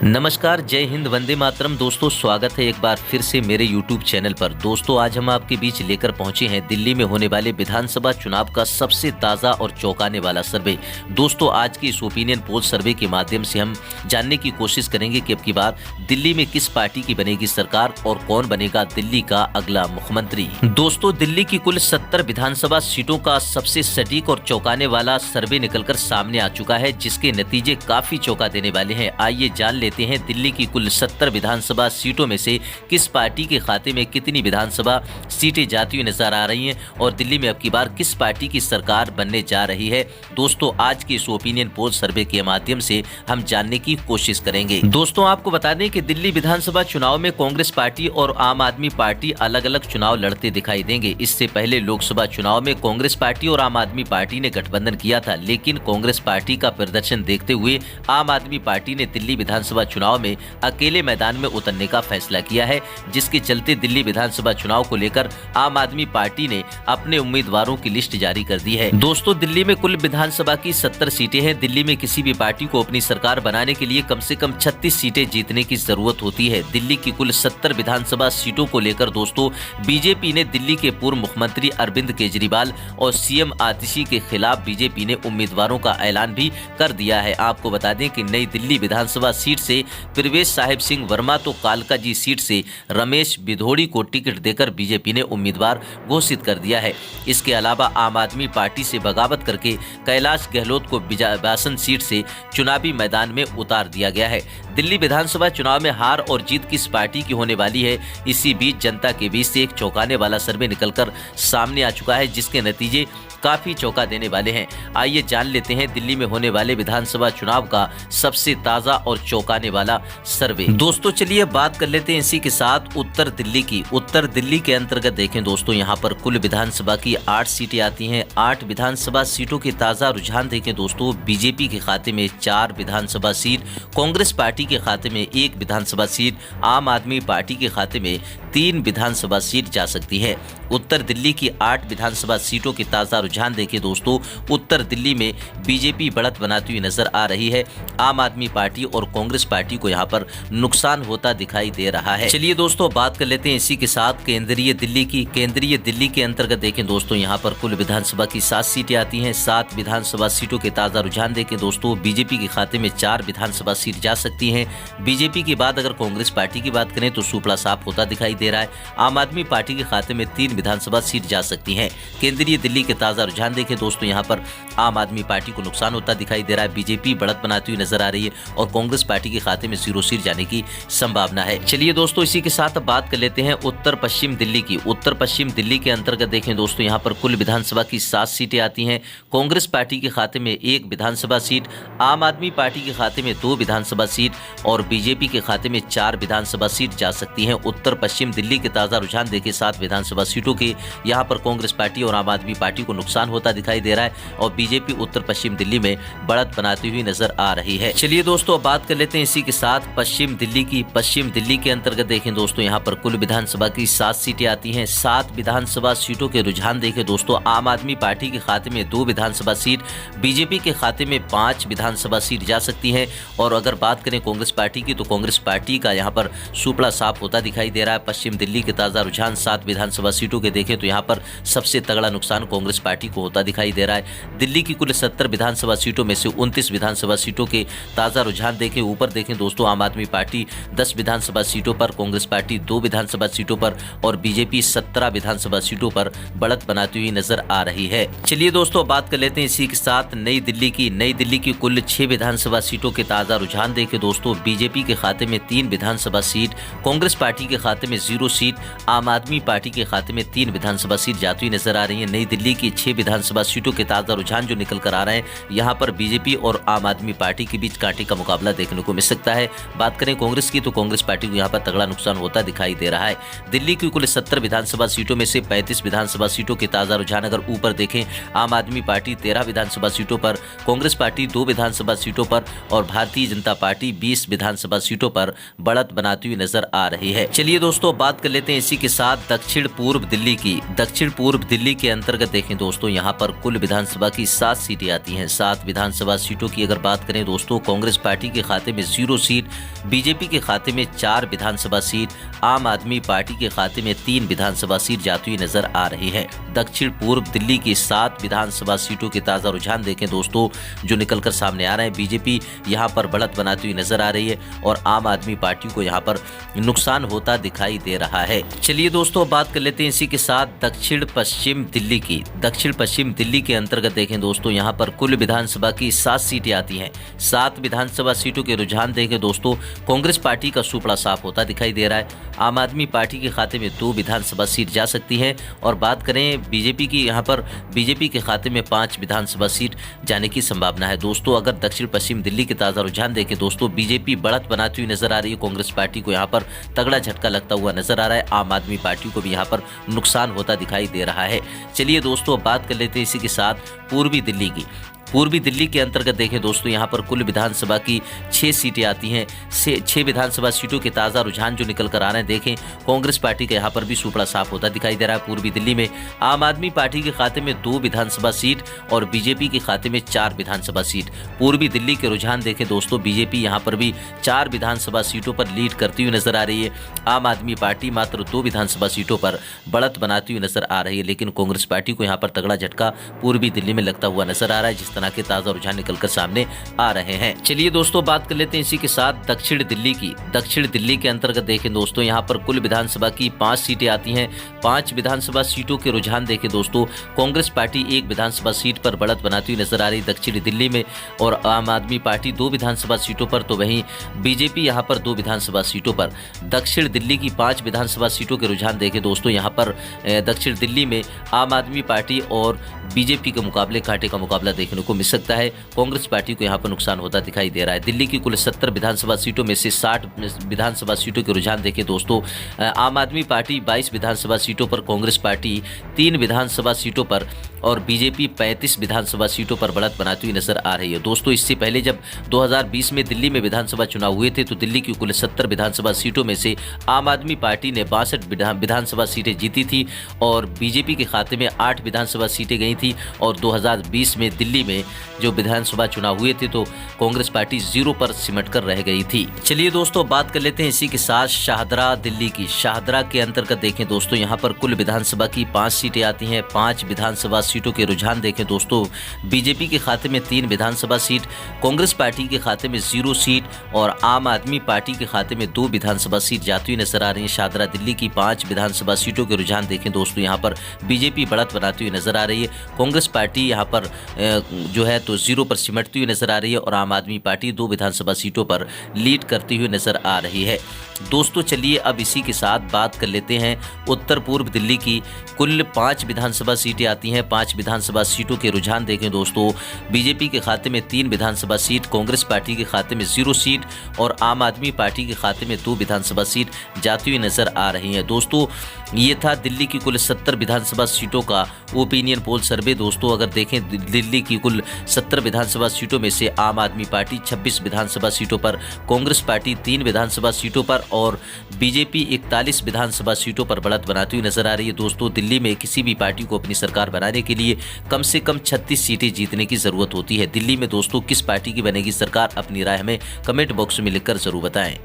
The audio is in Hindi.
नमस्कार, जय हिंद, वंदे मातरम। दोस्तों, स्वागत है एक बार फिर से मेरे YouTube चैनल पर। दोस्तों, आज हम आपके बीच लेकर पहुंचे हैं दिल्ली में होने वाले विधानसभा चुनाव का सबसे ताज़ा और चौंकाने वाला सर्वे। दोस्तों, आज की इस ओपिनियन पोल सर्वे के माध्यम से हम जानने की कोशिश करेंगे कि अब की बार दिल्ली में किस पार्टी की बनेगी सरकार और कौन बनेगा दिल्ली का अगला मुख्यमंत्री। दोस्तों, दिल्ली की कुल 70 विधानसभा सीटों का सबसे सटीक और चौंकाने वाला सर्वे निकलकर सामने आ चुका है, जिसके नतीजे काफी चौंका देने वाले हैं। आइए जान लेते हैं दिल्ली की कुल 70 विधानसभा सीटों में से किस पार्टी के खाते में कितनी विधानसभा सीटें जाती हुई नजर आ रही हैं और दिल्ली में अब की बार किस पार्टी की सरकार बनने जा रही है। दोस्तों, आज के इस ओपिनियन पोल सर्वे के माध्यम से हम जानने की कोशिश करेंगे। दोस्तों, आपको बता दें कि दिल्ली विधानसभा चुनाव में कांग्रेस पार्टी और आम आदमी पार्टी अलग अलग चुनाव लड़ते दिखाई देंगे। इससे पहले लोकसभा चुनाव में कांग्रेस पार्टी और आम आदमी पार्टी ने गठबंधन किया था, लेकिन कांग्रेस पार्टी का प्रदर्शन देखते हुए आम आदमी पार्टी ने दिल्ली विधानसभा चुनाव में अकेले मैदान में उतरने का फैसला किया है, जिसके चलते दिल्ली विधानसभा चुनाव को लेकर आम आदमी पार्टी ने अपने उम्मीदवारों की लिस्ट जारी कर दी है। दोस्तों, दिल्ली में कुल विधानसभा की 70 सीटें हैं। दिल्ली में किसी भी पार्टी को अपनी सरकार बनाने के लिए कम से कम 36 सीटें जीतने की जरूरत होती है। दिल्ली की कुल 70 विधानसभा सीटों को लेकर दोस्तों बीजेपी ने दिल्ली के पूर्व मुख्यमंत्री अरविंद केजरीवाल और सीएम आतिशी के खिलाफ बीजेपी ने उम्मीदवारों का ऐलान भी कर दिया है। आपको बता दें कि नई दिल्ली विधानसभा सीट से प्रवेश साहिब सिंह वर्मा तो कालकाजी सीट से रमेश बिधोड़ी को टिकट देकर बीजेपी ने उम्मीदवार घोषित कर दिया है। इसके अलावा आम आदमी पार्टी से बगावत करके कैलाश गहलोत को बिजासन सीट से चुनावी मैदान में उतार दिया गया है। दिल्ली विधानसभा चुनाव में हार और जीत किस पार्टी की होने वाली है, इसी बीच जनता के बीच से एक चौंकाने वाला सर्वे निकलकर सामने आ चुका है, जिसके नतीजे काफी चौंका देने वाले हैं। आइए जान लेते हैं दिल्ली में होने वाले विधानसभा चुनाव का सबसे ताजा और चौंकाने वाला सर्वे। दोस्तों, चलिए बात कर लेते हैं इसी के साथ उत्तर दिल्ली की। उत्तर दिल्ली के अंतर्गत देखें दोस्तों, यहाँ पर कुल विधानसभा की 8 सीटें आती हैं। 8 विधानसभा सीटों के ताजा रुझान देखें दोस्तों, बीजेपी के खाते में 4 विधानसभा सीट, कांग्रेस पार्टी के खाते में 1 विधानसभा सीट, आम आदमी पार्टी के खाते में 3 विधानसभा सीट जा सकती है। उत्तर दिल्ली की 8 विधानसभा सीटों के ताजा रुझान देखिए दोस्तों, उत्तर दिल्ली में बीजेपी बढ़त बनाती हुई नजर आ रही है। आम आदमी पार्टी और कांग्रेस पार्टी को यहां पर नुकसान होता दिखाई दे रहा है। चलिए दोस्तों, बात कर लेते हैं इसी के साथ केंद्रीय दिल्ली की। केंद्रीय दिल्ली के अंतर्गत देखें दोस्तों, यहां पर कुल विधानसभा की 7 सीटें आती हैं। 7 विधानसभा सीटों के ताजा रुझान देखें दोस्तों, बीजेपी के खाते में 4 विधानसभा सीट जा सकती है। बीजेपी के बाद अगर कांग्रेस पार्टी की बात करें तो सुपड़ा साफ होता दिखाई दे रहा है। आम आदमी पार्टी के खाते में 3 विधानसभा सीट जा सकती है। केंद्रीय दिल्ली के ताजा रुझान देखें दोस्तों, यहां पर आम आदमी पार्टी को नुकसान होता दिखाई दे रहा है। बीजेपी बढ़त बनाती हुई नजर आ रही है और कांग्रेस पार्टी के खाते में 0 सीट जाने की संभावना है। चलिए दोस्तों, इसी के साथ बात कर लेते हैं उत्तर पश्चिम दिल्ली की। उत्तर पश्चिम दिल्ली के अंतर्गत देखें दोस्तों, यहां पर कुल विधानसभा की 7 सीटें आती हैं। कांग्रेस पार्टी के खाते में 1 विधानसभा सीट, आम आदमी पार्टी के खाते में 2 विधानसभा सीट और बीजेपी के खाते में 4 विधानसभा सीट जा सकती है। उत्तर पश्चिम दिल्ली के ताजा रुझान देखें 7 विधानसभा सीटों के, यहां पर कांग्रेस पार्टी और आम आदमी पार्टी को नुकसान होता दिखाई दे रहा है और बीजेपी उत्तर पश्चिम दिल्ली में बढ़त बनाती हुई नजर आ रही है। चलिए दोस्तों, बात कर लेते हैं इसी के साथ पश्चिम दिल्ली की। पश्चिम दिल्ली के अंतर्गत देखें दोस्तों, यहां पर कुल विधानसभा की 7 सीटें आती हैं। 7 विधानसभा सीटों के रुझान देखें दोस्तों, आम आदमी पार्टी के खाते में 2 विधानसभा सीट, बीजेपी के खाते में 5 विधानसभा सीट जा सकती है। और अगर बात करें कांग्रेस पार्टी की तो कांग्रेस पार्टी का यहां पर सुपड़ा साफ होता दिखाई दे रहा है। पश्चिम दिल्ली के ताजा रुझान 7 विधानसभा सीटों के देखें तो यहां पर सबसे तगड़ा नुकसान कांग्रेस पार्टी को होता दिखाई दे रहा है। दिल्ली की कुल 70 विधानसभा सीटों में से 29 विधानसभा सीटों के ताजा रुझान देखें ऊपर देखें दोस्तों, आम आदमी पार्टी 10 विधानसभा सीटों पर, कांग्रेस पार्टी 2 विधानसभा सीटों पर और बीजेपी 17 विधानसभा सीटों पर बढ़त बनाती हुई नजर आ रही है। चलिए दोस्तों, बात कर लेते हैं इसी के साथ नई दिल्ली की। नई दिल्ली की कुल 6 विधानसभा सीटों के ताजा रुझान देखें दोस्तों, बीजेपी के खाते में 3 विधानसभा सीट, कांग्रेस पार्टी के खाते में 0 सीट, आम आदमी पार्टी के खाते में 3 विधानसभा सीट जाती हुई नजर आ रही है। नई दिल्ली की 6 विधानसभा सीटों के ताजा रुझान जो निकल कर आ रहे हैं, यहाँ पर बीजेपी और आम आदमी पार्टी के बीच कांटे का मुकाबला देखने को मिल सकता है। बात करें कांग्रेस की तो कांग्रेस पार्टी को यहाँ पर तगड़ा नुकसान होता दिखाई दे रहा है। दिल्ली की कुल 70 विधानसभा सीटों में से 35 विधानसभा सीटों के ताजा रुझान अगर ऊपर देखें, आम आदमी पार्टी 13 विधानसभा सीटों पर, कांग्रेस पार्टी 2 विधानसभा सीटों पर और भारतीय जनता पार्टी 20 विधानसभा सीटों पर बढ़त बनाती हुई नजर आ रही है। चलिए दोस्तों, बात कर लेते हैं इसी के साथ दक्षिण पूर्व दिल्ली की। दक्षिण पूर्व दिल्ली के अंतर्गत देखें दोस्तों, दोस्तों यहाँ पर कुल विधानसभा की 7 सीटें आती हैं। 7 विधानसभा सीटों की अगर बात करें दोस्तों, कांग्रेस पार्टी के खाते में 0 सीट, बीजेपी के खाते में 4 विधानसभा सीट, आम आदमी पार्टी के खाते में 3 विधानसभा सीट जाती हुई नजर आ रही है। दक्षिण पूर्व दिल्ली की 7 विधानसभा सीटों के ताजा रुझान देखें दोस्तों जो निकलकर सामने आ रहे हैं। बीजेपी यहाँ पर बढ़त बनाती हुई नजर आ रही है और आम आदमी पार्टी को यहाँ पर नुकसान होता दिखाई दे रहा है। चलिए दोस्तों बात कर लेते हैं इसी के साथ दक्षिण पश्चिम दिल्ली की। दक्षिण पश्चिम दिल्ली के अंतर्गत देखें दोस्तों यहाँ पर कुल विधानसभा की 7 सीटें आती हैं। 7 विधानसभा सीटों के रुझान देखें दोस्तों, कांग्रेस पार्टी का सुपड़ा साफ होता दिखाई दे रहा है। आम आदमी पार्टी के खाते में 2 विधानसभा सीट जा सकती है और बात करें बीजेपी की, यहाँ पर बीजेपी के खाते में 5 विधानसभा सीट जाने की संभावना है। दोस्तों अगर दक्षिण पश्चिम दिल्ली के ताजा रुझान देखें दोस्तों, बीजेपी बढ़त बनाती हुई नजर आ रही है। कांग्रेस पार्टी को यहाँ पर तगड़ा झटका लगता हुआ नजर आ रहा है। आम आदमी पार्टी को भी यहाँ पर नुकसान होता दिखाई दे रहा है। चलिए दोस्तों बात कर लेते हैं इसी के साथ पूर्वी दिल्ली की। पूर्वी दिल्ली के अंतर्गत देखें दोस्तों यहाँ पर कुल विधानसभा की 6 सीटें आती हैं। 6 विधानसभा सीटों के ताज़ा रुझान जो निकल कर आ रहे हैं देखें, कांग्रेस पार्टी का यहाँ पर भी सुपड़ा साफ होता दिखाई दे रहा है। पूर्वी दिल्ली में आम आदमी पार्टी के खाते में 2 विधानसभा सीट और बीजेपी के खाते में 4 विधानसभा सीट। पूर्वी दिल्ली के रुझान देखें दोस्तों, बीजेपी यहाँ पर भी 4 विधानसभा सीटों पर लीड करती हुई नजर आ रही है। आम आदमी पार्टी मात्र 2 विधानसभा सीटों पर बढ़त बनाती हुई नजर आ रही है, लेकिन कांग्रेस पार्टी को यहाँ पर तगड़ा झटका पूर्वी दिल्ली में लगता हुआ नजर आ रहा है, जिस तरह के ताजा रुझान निकलकर सामने आ रहे हैं। चलिए दोस्तों बात कर लेते हैं इसी के साथ दक्षिण दिल्ली की। दक्षिण दिल्ली के अंतर्गत देखें दोस्तों यहाँ पर कुल विधानसभा की 5 सीटें आती हैं। 5 विधानसभा सीटों के रुझान देखें दोस्तों, कांग्रेस पार्टी 1 विधानसभा सीट पर बढ़त बनाती हुई नजर आ रही दक्षिण दिल्ली में और आम आदमी पार्टी 2 विधानसभा सीटों पर, तो वहीं बीजेपी यहाँ पर 2 विधानसभा सीटों पर। दक्षिण दिल्ली की 5 विधानसभा सीटों के रुझान देखें दोस्तों, यहाँ पर दक्षिण दिल्ली में आम आदमी पार्टी और बीजेपी के मुकाबले कांटे का मुकाबला देखने को मिल सकता है। कांग्रेस पार्टी को यहाँ पर नुकसान होता दिखाई दे रहा है। दिल्ली की कुल 70 विधानसभा सीटों में से 60 विधानसभा सीटों के रुझान देखें दोस्तों, आम आदमी पार्टी 22 विधानसभा सीटों पर, कांग्रेस पार्टी 3 विधानसभा सीटों पर और बीजेपी 35 विधानसभा सीटों पर बढ़त बनाती हुई नजर आ रही है। दोस्तों इससे पहले जब 2020 में दिल्ली में विधानसभा चुनाव हुए थे तो दिल्ली की कुल 70 विधानसभा सीटों में से आम आदमी पार्टी ने 62 विधानसभा सीटें जीती थी और बीजेपी के खाते में 8 विधानसभा सीटें गई थी। और 2020 में दिल्ली में जो विधानसभा चुनाव हुए थे तो कांग्रेस पार्टी 0 पर सिमट कर रह गई थी। चलिए दोस्तों बात कर लेते हैं इसी के साथ शाहदरा दिल्ली की। शाहदरा के अंतर्गत देखें दोस्तों, यहाँ पर कुल विधानसभा की 5 सीटें आती हैं। 5 विधानसभा सीटों के रुझान देखें दोस्तों, बीजेपी के खाते में 3 विधानसभा सीट, कांग्रेस पार्टी के खाते में 0 सीट और आम आदमी पार्टी के खाते में 2 विधानसभा सीट जाती हुई नजर आ रही है। शाहदरा दिल्ली की 5 विधानसभा सीटों के रुझान देखें दोस्तों, यहाँ पर बीजेपी बढ़त बनाती हुई नजर आ रही है। कांग्रेस पार्टी यहाँ पर जो है तो 0 पर सिमटती हुई नजर आ रही है और आम आदमी पार्टी 2 विधानसभा सीटों पर लीड करती हुई नजर आ रही है। दोस्तों चलिए अब इसी के साथ बात कर लेते हैं उत्तर पूर्व दिल्ली की। कुल 5 विधानसभा सीटें आती हैं। 5 विधानसभा सीटों के रुझान देखें दोस्तों, बीजेपी के खाते में 3 विधानसभा सीट, कांग्रेस पार्टी के खाते में 0 सीट और आम आदमी पार्टी के खाते में 2 विधानसभा सीट जाती हुई नजर आ रही हैं। दोस्तों ये था दिल्ली की कुल 70 विधानसभा सीटों का ओपिनियन पोल सर्वे। दोस्तों अगर देखें दिल्ली की कुल 70 विधानसभा सीटों में से आम आदमी पार्टी 26 विधानसभा सीटों पर, कांग्रेस पार्टी 3 विधानसभा सीटों पर और बीजेपी 41 विधानसभा सीटों पर बढ़त बनाती हुई नजर आ रही है। दोस्तों दिल्ली में किसी भी पार्टी को अपनी सरकार बनाने के लिए कम से कम 36 सीटें जीतने की जरूरत होती है। दिल्ली में दोस्तों किस पार्टी की बनेगी सरकार, अपनी राय हमें कमेंट बॉक्स में लिखकर जरूर बताएं।